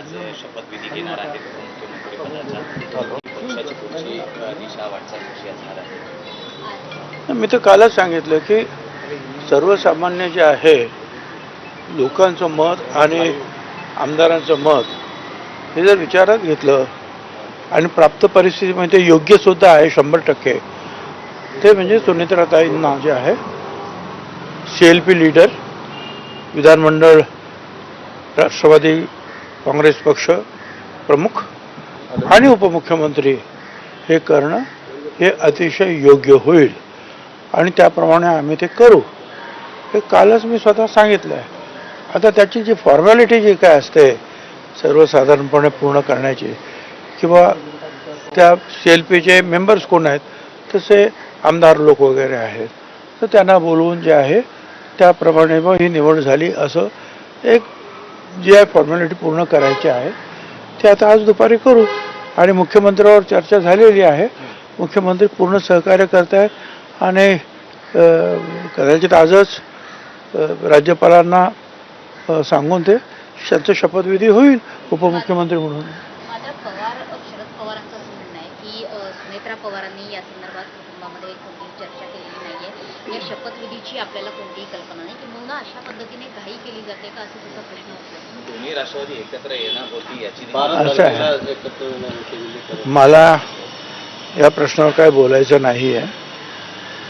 आज शपथविधी घेणार आहेत उपमुख्यमंत्रीपदाचा. पक्षाची पुढची दिशा वाटचाल कशी असणार आहे? मी तर कालच सांगितलं की सर्वसामान्य जे आहे लोकांचं मत आणि आमदारांचं मत हे जर विचारात घेतलं आणि प्राप्त परिस्थितीमध्ये योग्य सुद्धा आहे 100%, ते म्हणजे सुनेत्राताईंना जे आहे CLP लीडर, विधानमंडळ राष्ट्रवादी काँग्रेस पक्ष प्रमुख आणि उपमुख्यमंत्री हे करणं हे अतिशय योग्य होईल आणि त्याप्रमाणे आम्ही ते करू, हे कालच मी स्वतः सांगितलं आहे. आता त्याची जी फॉर्मॅलिटी जी काय असते सर्वसाधारणपणे पूर्ण करण्याची, किंवा त्या CLPचे मेंबर्स कोण आहेत, तसे आमदार लोक वगैरे आहेत, तर त्यांना बोलवून जे आहे त्याप्रमाणे मग ही निवड झाली असं एक जी आहे फॉर्मॅलिटी पूर्ण करायची आहे ते आता आज दुपारी करू. आणि मुख्यमंत्र्यावर चर्चा झालेली आहे, मुख्यमंत्री पूर्ण सहकार्य करत आहेत आणि कदाचित आजच राज्यपालांना सांगून ते त्यांचं शपथविधी होईल उपमुख्यमंत्री म्हणून. मात्र शरद पवारांचं असं म्हणणं आहे की सुनेत्रा पवारांनी या संदर्भात कुटुंबामध्ये कोणतीही चर्चा केलेली नाहीये, या शपथविधीची आपल्याला कोणतीही कल्पना नाही, किंवा अशा पद्धतीने घाई केली जाते का असं त्याचा प्रश्न होतो. दोन्ही राष्ट्रवादी एकत्र येणार होती याची असं आहे, मला या प्रश्नावर काय बोलायचं नाही आहे,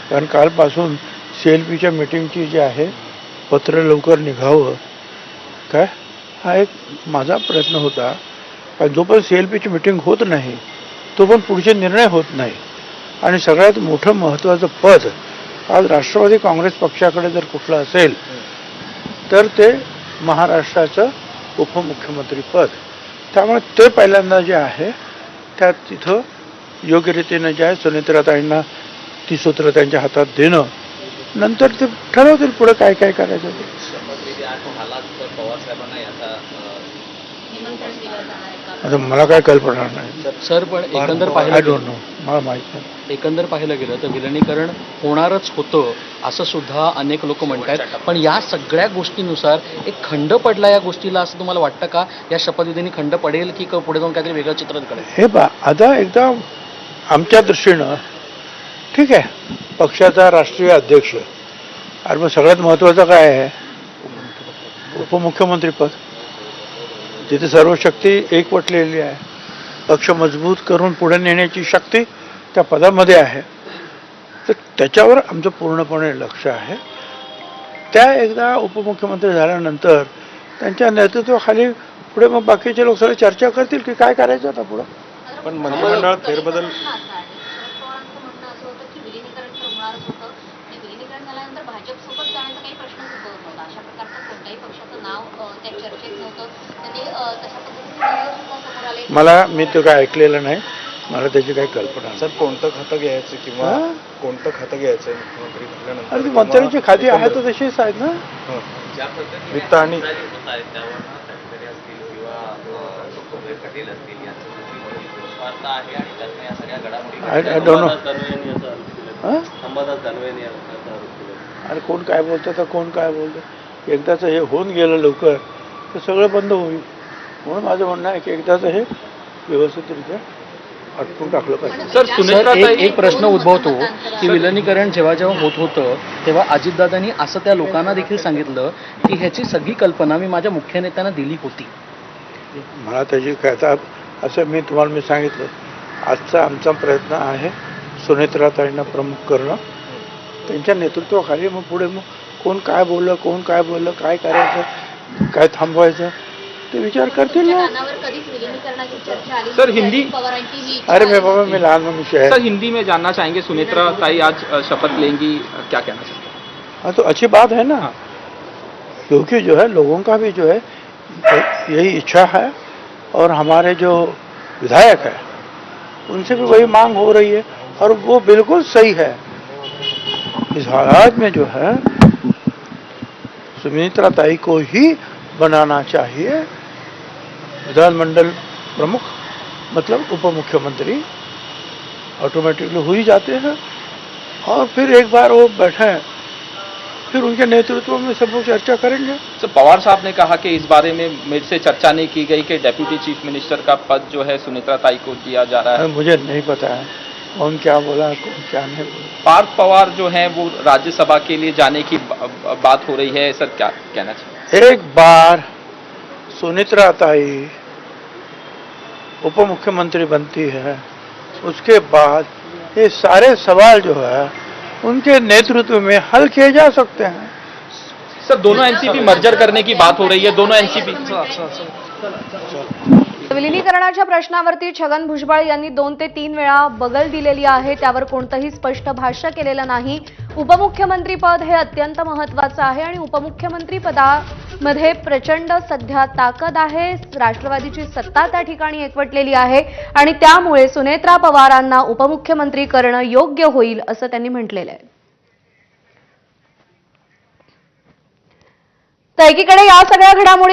कारण कालपासून CLPच्या मीटिंगची जी आहे पत्र लवकर निघावं काय हा एक माझा प्रयत्न होता. कारण जोपर्यंत CLPची मीटिंग होत नाही तोपर्यंत पुढचे निर्णय होत नाही. आणि सगळ्यात मोठं महत्त्वाचं पद आज राष्ट्रवादी काँग्रेस पक्षाकडे जर कुठलं असेल तर ते महाराष्ट्राचं उपमुख्यमंत्री पद. त्यामुळे ते पहिल्यांदा जे आहे त्या तिथं योग्य रीतीनं जे आहे सुनेत्राताईंना ती सूत्र त्यांच्या हातात देणं, नंतर ते ठरवतील पुढे काय काय करायचं ते. शपथविधी आज झाला तर पवार साहेबांना याचा निमंत्रण दिलं जाणार आहे का? आता मला काय कल्पना नाही सर, पण एकंदर आय पाहिलं डोंट नो, मला माहीत नाही. एकंदर पाहिलं गेलं तर विलिनीकरण होणारच होतं असं सुद्धा अनेक लोक म्हणतात. पण या सगळ्या गोष्टीनुसार एक खंड पडला या गोष्टीला, असं तुम्हाला वाटतं का? या शपथविधीने खंड पडेल की पुढे जाऊन काहीतरी वेगळं चित्र कळेल? हे पहा, आता एकदा आमच्या दृष्टीनं ठीक आहे, पक्षाचा राष्ट्रीय अध्यक्ष आणि मग सगळ्यात महत्त्वाचं काय आहे उपमुख्यमंत्रीपद, जिथे सर्व शक्ती एकवटलेली आहे, पक्ष मजबूत करून पुढे नेण्याची शक्ती त्या पदामध्ये आहे, तर त्याच्यावर आमचं पूर्णपणे लक्ष आहे. त्या एकदा उपमुख्यमंत्री झाल्यानंतर त्यांच्या नेतृत्वाखाली पुढे मग बाकीचे लोक सगळे चर्चा करतील की काय करायचं आता पुढं. पण मंत्रिमंडळात फेरबदल शरद पवारांचं म्हणणं असं होतं की विलिनीकरण तर होणारच होतं आणि विलिनीकरण झाल्यानंतर भाजपसोबत जाण्याचा काही प्रश्नच उद्भवत नव्हता. अशा प्रकारचं कोणत्याही पक्षाचं नाव त्या चर्चेत नव्हतं. त्यांनी तशा पद्धतीने निर्णय सुद्धा समोर आले. मला मी तो काय ऐकलेलं नाही, मला त्याची काही कल्पना नाही. सर, कोणतं खातं घ्यायचं किंवा कोणतं खातं घ्यायचं मुख्यमंत्री झाल्यानंतर? अरे ती मंत्र्यांची खाती आहे तर तशीच आहेत ना. ज्या पद्धतीने वित्त आणि होत आहेत त्यावर तटकरे असतील किंवा डॉक्टर पटेल असतील यांचं निस्वार्थ आहे आणि त्यातनं या सगळ्या घडामोडी I don't know. Ambadas Danve यांनी याचा आरोप केला. आणि कोण काय बोलतं तर कोण काय बोलतं, एकदाच हे होऊन गेलं लवकर तर सगळं बंद होईल. म्हणून माझं म्हणणं आहे की एकदाच हे व्यवस्थितरित्या अटकून टाकलं पाहिजे. सर, एक प्रश्न उद्भवतो की विलिनीकरण जेव्हा जेव्हा होत होतं तेव्हा अजितदादांनी असं त्या लोकांना देखील सांगितलं की ह्याची सगळी कल्पना मी माझ्या मुख्य नेत्यांना दिली होती. मला त्याची काय आता असं मी तुम्हाला सांगितलं, आजचा आमचा प्रयत्न आहे सुनेत्राताईंना प्रमुख करणं, त्यांच्या नेतृत्वाखाली मग पुढे मग कोण काय बोललं काय करायचं काय थांबवायचं ते विचार करतील ना. कधीच विलिनीकरणाची चर्चा आली सर, हिंदी पवारांची ही अरे मैं बाबा मैं लाल मनुष्य है. सर, हिंदी में जानना चाहेंगे, सुनेत्रा ताई आज शपथ लेंगी, क्या कहना चाहेंगे? हाँ तो अच्छी बात है ना, क्योंकि जो है लोगों का भी जो है यही इच्छा है और हमारे जो विधायक है उनसे भी वही मांग हो रही है और वो बिल्कुल सही है. इस हालात में जो है सुनेत्रा ताई को ही बनाना चाहिए विधानमंडल प्रमुख, मतलब उप मुख्यमंत्री ऑटोमेटिकली हो ही जाते हैं. और फिर एक बार वो बैठे फिर उनके नेतृत्व में सब लोग चर्चा करेंगे। सर पवार साहब ने कहा कि इस बारे में मेरे से चर्चा नहीं की गई कि डेप्यूटी चीफ मिनिस्टर का पद जो है सुनेत्रा ताई को दिया जा रहा है। मुझे नहीं पता है कौन क्या बोला कौन क्या नहीं बोला। पार्थ पवार जो है वो राज्यसभा के लिए जाने की बात हो रही है, सर क्या कहना चाहिए? एक बार सुनेत्रा ताई उप मुख्यमंत्री बनती है, उसके बाद ये सारे सवाल जो है उनके नेतृत्व में हल किए जा सकते हैं। सर दोनों एनसीपी मर्जर करने की बात हो रही है, दोनों एनसीपी। विलिनीकरणाच्या प्रश्नावरती छगन भुजबळ यांनी 2 ते 3 वेळा बगल दिलेली आहे, त्यावर कोणतंही स्पष्ट भाष्य केलेलं नाही। उपमुख्यमंत्री पद हे अत्यंत महत्त्वाचं आहे आणि उपमुख्यमंत्री पदामध्ये प्रचंड सध्या ताकद आहे, राष्ट्रवादीची सत्ता त्या ठिकाणी एकवटलेली आहे आणि त्यामुळे सुनेत्रा पवारांना उपमुख्यमंत्री करणं योग्य होईल असं त्यांनी म्हटलेलं आहे। तर एकीकडे या सगळ्या घडामोडी